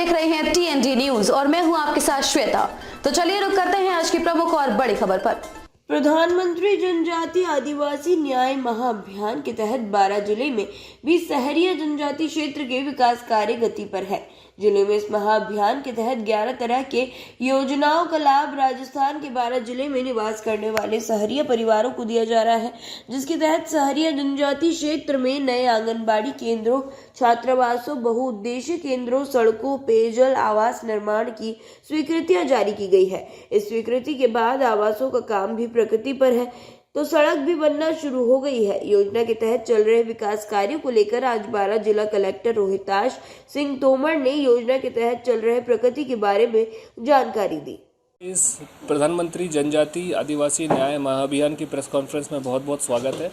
देख रहे हैं TND न्यूज और मैं हूं आपके साथ श्वेता। तो चलिए रुक करते हैं आज की प्रमुख और बड़ी खबर पर। प्रधानमंत्री जनजाति आदिवासी न्याय महाअभियान के तहत 12 जिले में भी सहरिया जनजाति क्षेत्र के विकास कार्य गति पर है। जिले में इस महाअभियान के तहत 11 तरह के योजनाओं का लाभ राजस्थान के 12 जिले में निवास करने वाले सहरिया परिवारों को दिया जा रहा है, जिसके तहत सहरिया जनजाति क्षेत्र में नए आंगनबाड़ी केंद्रों, छात्रावासों, बहुउद्देशीय केंद्रों, सड़कों, पेयजल, आवास निर्माण की स्वीकृतियां जारी की गई है। इस स्वीकृति के बाद आवासों का काम भी प्रगति पर है तो सड़क भी बनना शुरू हो गई है। योजना के तहत चल रहे विकास कार्यों को लेकर आज 12 जिला कलेक्टर रोहिताश सिंह तोमर ने योजना के तहत चल रहे प्रगति के बारे में जानकारी दी। इस प्रधानमंत्री जनजाति आदिवासी न्याय महाअभियान की प्रेस कॉन्फ्रेंस में बहुत बहुत स्वागत है।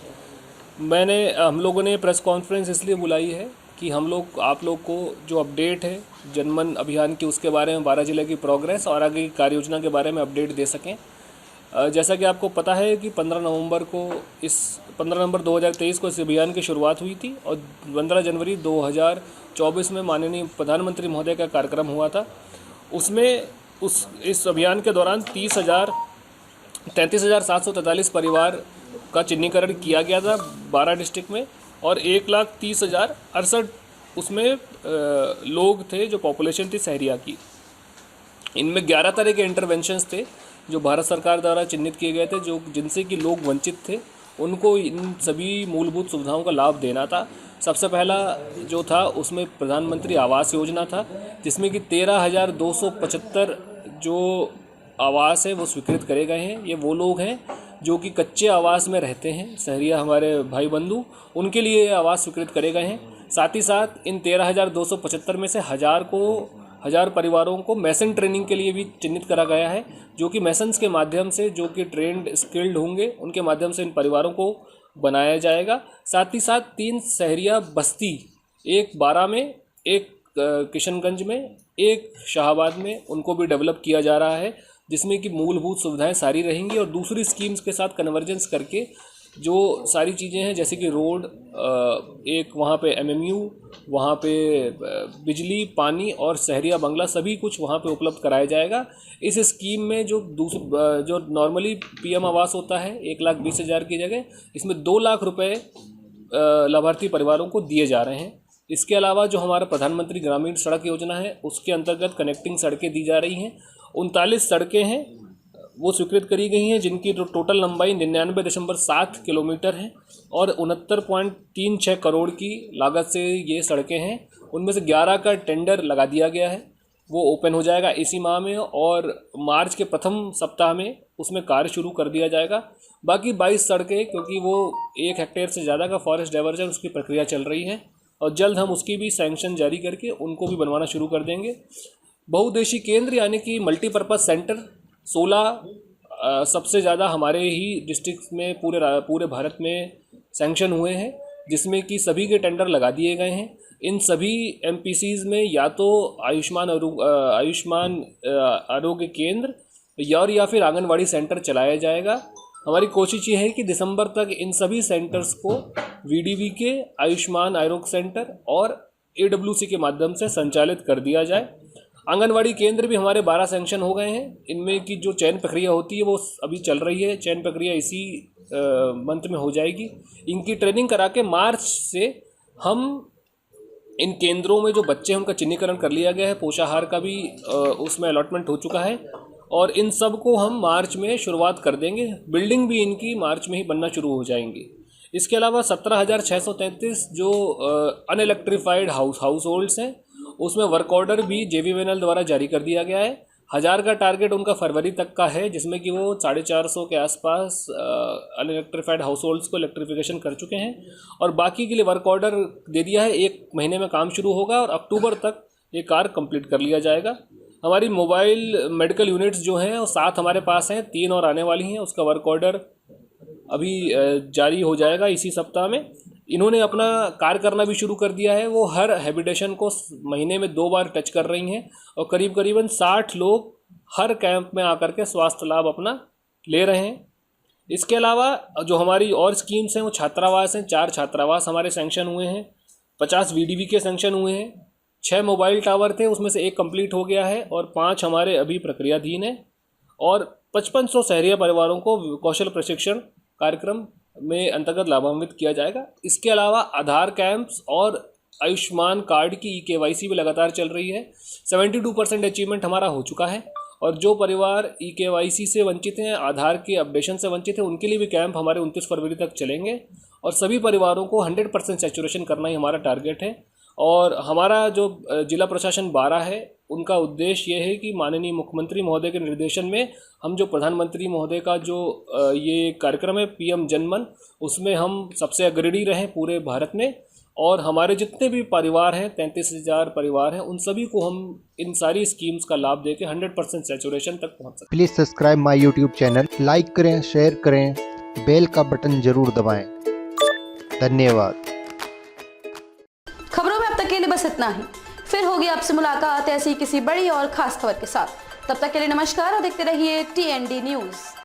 हम लोगों ने प्रेस कॉन्फ्रेंस इसलिए बुलाई है कि हम लोग आप लोग को जो अपडेट है जनमन अभियान की उसके बारे में 12 जिले की प्रोग्रेस और आगे की कार्य योजना के बारे में अपडेट दे सकें। जैसा कि आपको पता है कि 15 नवंबर 2023 को इस अभियान की शुरुआत हुई थी और 15 जनवरी 2024 में माननीय प्रधानमंत्री महोदय का कार्यक्रम हुआ था। उसमें इस अभियान के दौरान 33,743 परिवार का चिन्हीकरण किया गया था 12 डिस्ट्रिक्ट में और 1,30,068 उसमें लोग थे जो पॉपुलेशन थी सहरिया की। इनमें 11 तरह के इंटरवेंशंस थे जो भारत सरकार द्वारा चिन्हित किए गए थे, जो जिनसे कि लोग वंचित थे उनको इन सभी मूलभूत सुविधाओं का लाभ देना था। सबसे पहला जो था उसमें प्रधानमंत्री आवास योजना था, जिसमें कि 13,275 जो आवास है वो स्वीकृत करे गए हैं। ये वो लोग हैं जो कि कच्चे आवास में रहते हैं, सहरिया हमारे भाई बंधु, उनके लिए आवास स्वीकृत करे गए हैं। साथ ही साथ इन 13,275 में से हजार परिवारों को मैसन ट्रेनिंग के लिए भी चिन्हित करा गया है, जो कि मैसन्स के माध्यम से जो कि ट्रेंड स्किल्ड होंगे उनके माध्यम से इन परिवारों को बनाया जाएगा। साथ ही साथ 3 सहरिया बस्ती, एक बारा में, एक किशनगंज में, एक शाहाबाद में, उनको भी डेवलप किया जा रहा है, जिसमें कि मूलभूत सुविधाएं सारी रहेंगी और दूसरी स्कीम्स के साथ कन्वर्जेंस करके जो सारी चीज़ें हैं जैसे कि रोड, एक वहाँ पे MMU, वहाँ पे बिजली, पानी और सहरिया बंगला सभी कुछ वहाँ पे उपलब्ध कराया जाएगा। इस स्कीम में जो नॉर्मली PM आवास होता है 1,20,000 की जगह इसमें 2 लाख रुपए लाभार्थी परिवारों को दिए जा रहे हैं। इसके अलावा जो हमारा प्रधानमंत्री ग्रामीण सड़क योजना है उसके अंतर्गत कनेक्टिंग सड़कें दी जा रही हैं। 39 सड़कें हैं वो स्वीकृत करी गई हैं, जिनकी टोटल लंबाई 99.7 किलोमीटर है और 69.36 करोड़ की लागत से ये सड़कें हैं। उनमें से 11 का टेंडर लगा दिया गया है, वो ओपन हो जाएगा इसी माह में और मार्च के प्रथम सप्ताह में उसमें कार्य शुरू कर दिया जाएगा। बाकी 22 सड़कें, क्योंकि वो 1 हेक्टेयर से ज़्यादा का फॉरेस्ट डाइवर्जन उसकी प्रक्रिया चल रही है और जल्द हम उसकी भी सैंक्शन जारी करके उनको भी बनवाना शुरू कर देंगे। बहुउद्देशीय केंद्र यानी कि मल्टीपर्पज़ सेंटर 16 सबसे ज़्यादा हमारे ही डिस्ट्रिक्ट में पूरे भारत में सैंक्शन हुए हैं, जिसमें कि सभी के टेंडर लगा दिए गए हैं। इन सभी MPCs में या तो आयुष्मान आरोग्य केंद्र या फिर आंगनवाड़ी सेंटर चलाया जाएगा। हमारी कोशिश ये है कि दिसंबर तक इन सभी सेंटर्स को VDV के आयुष्मान आरोग्य सेंटर और AWC के माध्यम से संचालित कर दिया जाए। आंगनवाड़ी केंद्र भी हमारे 12 सैंक्शन हो गए हैं। इनमें की जो चयन प्रक्रिया होती है वो अभी चल रही है, चयन प्रक्रिया इसी मंथ में हो जाएगी। इनकी ट्रेनिंग करा के मार्च से हम इन केंद्रों में जो बच्चे हैं उनका चिन्हीकरण कर लिया गया है, पोषाहार का भी उसमें अलॉटमेंट हो चुका है और इन सब को हम मार्च में शुरुआत कर देंगे। बिल्डिंग भी इनकी मार्च में ही बनना शुरू हो जाएंगी। इसके अलावा 17,633 जो अनइलेक्ट्रीफाइड हाउस होल्ड्स हैं उसमें वर्क ऑर्डर भी JVMNL द्वारा जारी कर दिया गया है। 1000 का टारगेट उनका फरवरी तक का है, जिसमें कि वो 450 के आसपास अनइलेक्ट्रीफाइड हाउस होल्ड्स को इलेक्ट्रिफिकेशन कर चुके हैं और बाकी के लिए वर्क ऑर्डर दे दिया है। 1 महीने में काम शुरू होगा और अक्टूबर तक ये कार्य कंप्लीट कर लिया जाएगा। हमारी मोबाइल मेडिकल यूनिट्स जो हैं वो 7 हमारे पास हैं, 3 और आने वाली हैं। उसका वर्क ऑर्डर अभी जारी हो जाएगा इसी सप्ताह में। इन्होंने अपना कार्य करना भी शुरू कर दिया है। वो हर हैबिटेशन को महीने में 2 बार टच कर रही हैं और करीबन 60 लोग हर कैंप में आकर के स्वास्थ्य लाभ अपना ले रहे हैं। इसके अलावा जो हमारी और स्कीम्स हैं वो छात्रावास हैं। 4 छात्रावास हमारे सैंक्शन हुए हैं, 50 VDV के सैंक्शन हुए हैं, 6 मोबाइल टावर थे, उसमें से 1 कंप्लीट हो गया है और 5 हमारे अभी प्रक्रियाधीन है। और 5500 शहरी परिवारों को कौशल प्रशिक्षण कार्यक्रम में अंतर्गत लाभान्वित किया जाएगा। इसके अलावा आधार कैंप्स और आयुष्मान कार्ड की KYC भी लगातार चल रही है। 72% अचीवमेंट हमारा हो चुका है। और जो परिवार KYC से वंचित हैं, आधार के अपडेशन से वंचित हैं, उनके लिए भी कैंप हमारे 29 फरवरी तक चलेंगे। और सभी परिवारों को 100% सैचुरेशन करना ही हमारा टारगेट है। और हमारा जो जिला प्रशासन 12 है, उनका उद्देश्य ये है कि माननीय मुख्यमंत्री महोदय के निर्देशन में हम जो प्रधानमंत्री महोदय का जो ये कार्यक्रम है PM जनमन, उसमें हम सबसे अग्रणी रहें पूरे भारत में। और हमारे जितने भी परिवार हैं, 33,000 परिवार हैं, उन सभी को हम इन सारी स्कीम्स का लाभ देके 100% सैचुरेशन तक पहुंच सकते हैं। Please subscribe my YouTube channel, like करें, शेयर करें, बेल का बटन जरूर दबाएं। धन्यवाद। खबरों में अब तक के लिए बस इतना ही। फिर होगी आपसे मुलाकात ऐसी किसी बड़ी और खास खबर के साथ। तब तक के लिए नमस्कार और देखते रहिए TND न्यूज़।